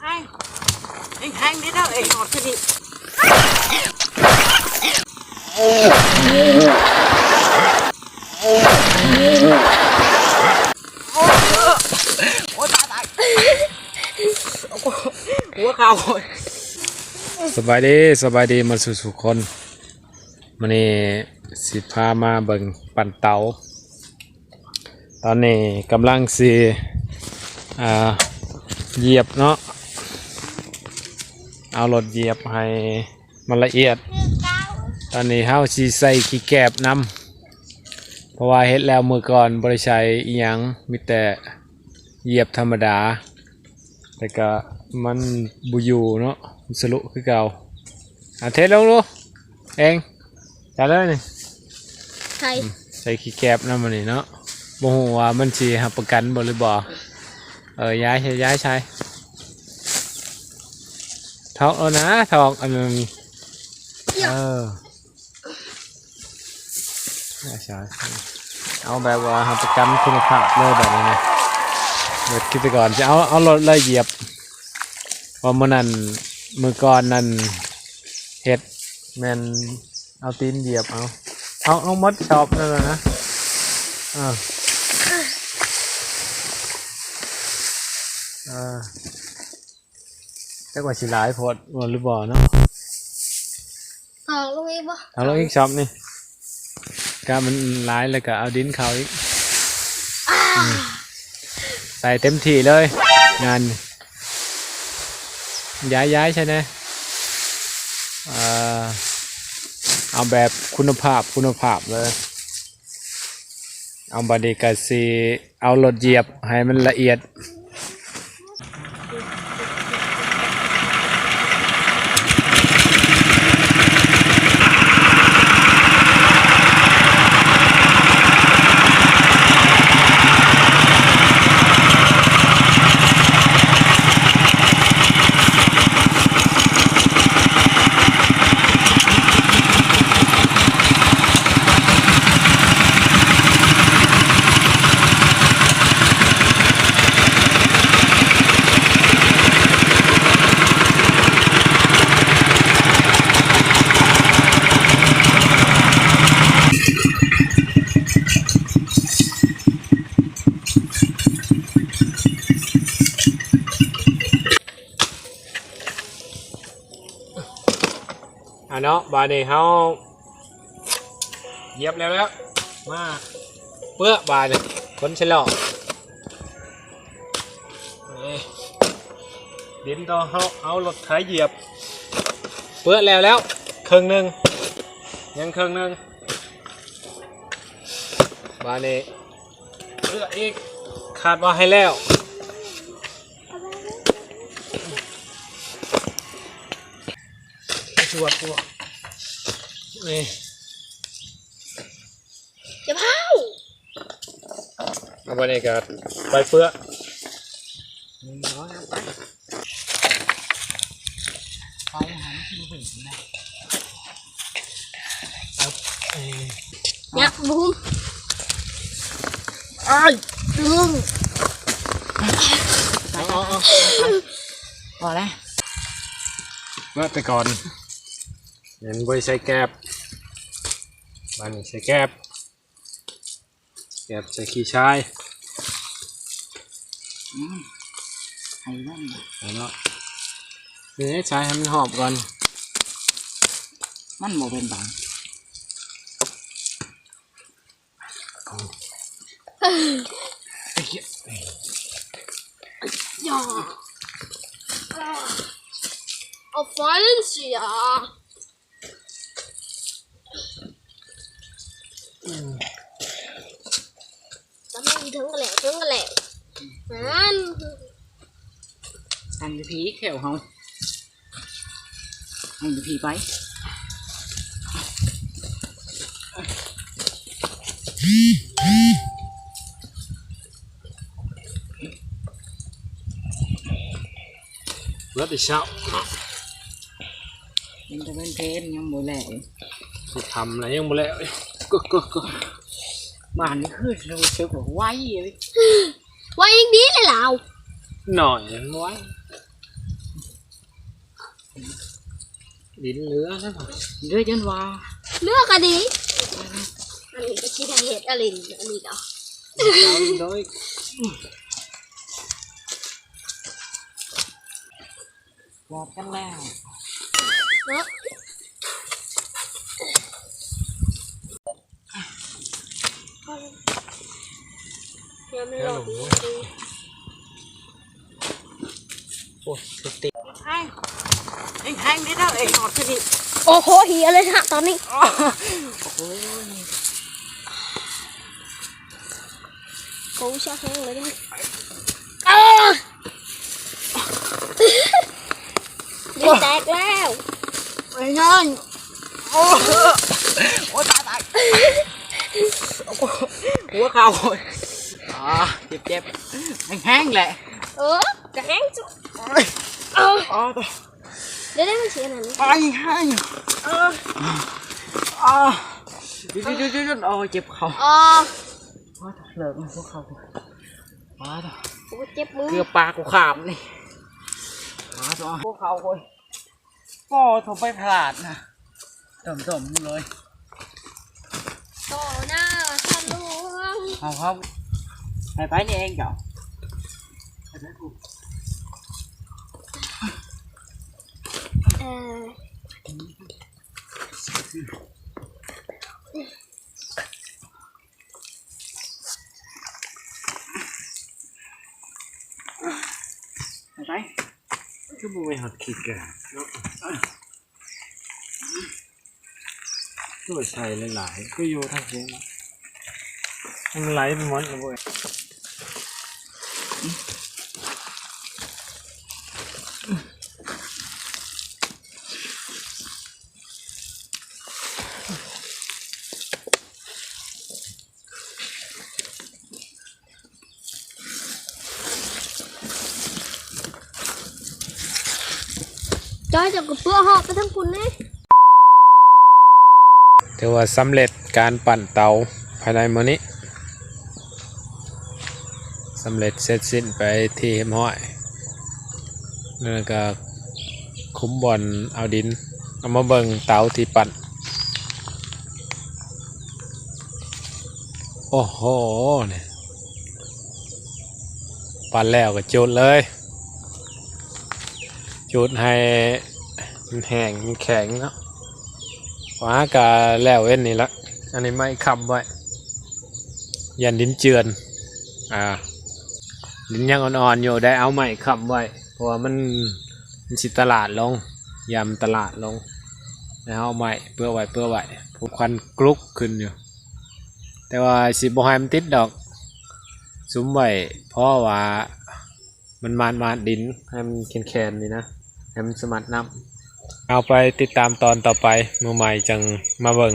anh hang đi đâu anh ngọt cái gì ôi tายหัวเข่าสบายดีมาสู่คนมันนี่สิพามาเบิ่งปั่นเตาตอนนี้กำลังสิเหยียบเนาะเอารถเหยียบให้มันละเอียดตอนนี้เฮาสิใส่ขี้แกบนำเพราะว่าเฮ็ดแล้วมือก่อนบ่ได้ใช้อีหยังมีแต่เหยียบธรรมดาแต่ก็มันบ่อยู่เนาะสรุคือเก่าเทลงดูเองจัดเลยนี่ใส่ขี้แกบนำมันนี่เนาะบ่ฮู้ว่ามันสิรับประกันบ่หรือบ่ย้ายใช้ทอกเอานะทอกอันนึงใช่เอาแบบว่ารับประกันคุณภาพเลยแบบนี้นะเดี๋ยวคิดไปก่อนจะเอารถเลยเหยียบเพราะมันนั่นมือก่อนนั่นเห็ดแมนเอาตีนเหยียบเอามดชอบนั่นแหละนะแต่กว่าสิหลายพอดหรือบ่เนาะเอาลงอีกบ่เอาลงอีกชอบนี่ก็มันหลายแล้วก็เอาดินเขาอีกใส่เต็มที่เลยงานย้ายใช่ไหมเอาแบบคุณภาพเลยเอาบาดีกาซีเอารถเหยียบให้มันละเอียดเนาะบานี้เขาเย็บแล้วมาเปื้อบาเนี่ยคนเฉลาะดินต่อเขาเอารถไถเหยียบเปื้อแล้วครึ่งหนึ่งยังครึ่งหนึ่งบานี้เปื้ออีกขาดว่าให้แล้วชวดนี่อย่าเผาเอาไปนี่กันไปเปื้อเนี่ยบุ้มลุงพอแล้วเมื่อแต่ก่อนเห็นบริใช้แกบบ้านนี้ใช้แกบใช้ขี้ชายให้บ้างเนาะนี่ใช้ให้มันหอบก่อนมันโมเป็นบังอย่าเอาไฟเสียจะไม่ถึงกันแล้วนั่นอันนี้ผีแขวเขาอันนี้ผีไปเลือดอีเช้ามันจะเป็นเพนยังโมแหล่สุดทำอะไรยังโมแล้วก็บ้านนี้คือเราเชื่อว่าไว้เลยไว้ยังดีเลยเราหน่อยไว้ ดินเหลือแล้ว เรื่อยจนว่า เลือกกันดีอันนี้ก็คิดเหตุอะไรอันนี้ก็ เราโดยหลอดกันแล้ว เนาะยังไม่หลอกดี โอ้สติแห้งแห้งนิดเดียวเองหอดแค่นี้ โอ้โหเหียเลยฮะตอนนี้ โอ้ย กูชักแห้งเลยดิดินแตกแล้ว ไอ้เงี้ยโอ้โอ้ตายหัวเข่าเจ็บแห้งแหละ กระแห้งจุ๊บ อ๋อ เดี๋ยวได้มันเสียหน่อย ไปแห้งจุดโอ้เจ็บเข่าเลิกมันพวกเขากูเจ็บมือ เกือบปากกูขามนี่พวกเขาคนก็ถมไปพลาดนะต่มเลย ต่อหน้าท่านหลวง เขาไปนี่เองเจ้าไปก็บ่ไปหัดคิดกันเนาะก็ใส่หลายๆก็โยทั้งเสียงมันไหลไปหมดเลยเว้ยจอยจับกับเพื่อหอบไปทั้งคุณเนี่ย ถือว่าสำเร็จการปั่นเตาภายในมื้อนี้สำเร็จเสร็จสิ้นไปที่เฮมห้อยนั่นก็คุ้มบอลเอาดินเอามาเบิ่งเตาที่ปั่นโอ้โหเนี่ยปั่นแล้วก็จุดเลยจุดให้มันแห้งมันแข็งเนาะว้ากะแล้วเว้นนี่ละอันนี้ไม่คำไว้ยันดินเจือนดินยังอ่อนๆอยู่ได้เอาใหม่คำไว้เพราะว่ามันสิตลาดลงยำตลาดลงแล้วเอาใหม่เพื่อไว้ผู้ควันกลุกขึ้นอยู่แต่ว่าสิบ่ให้มันติดดอกซุ้มไว้เพราะว่ามันมาดินให้มันแข็งๆนี่นะให้มันสมัดน้ำเอาไปติดตามตอนต่อไปมือใหม่จังมาเบิ่ง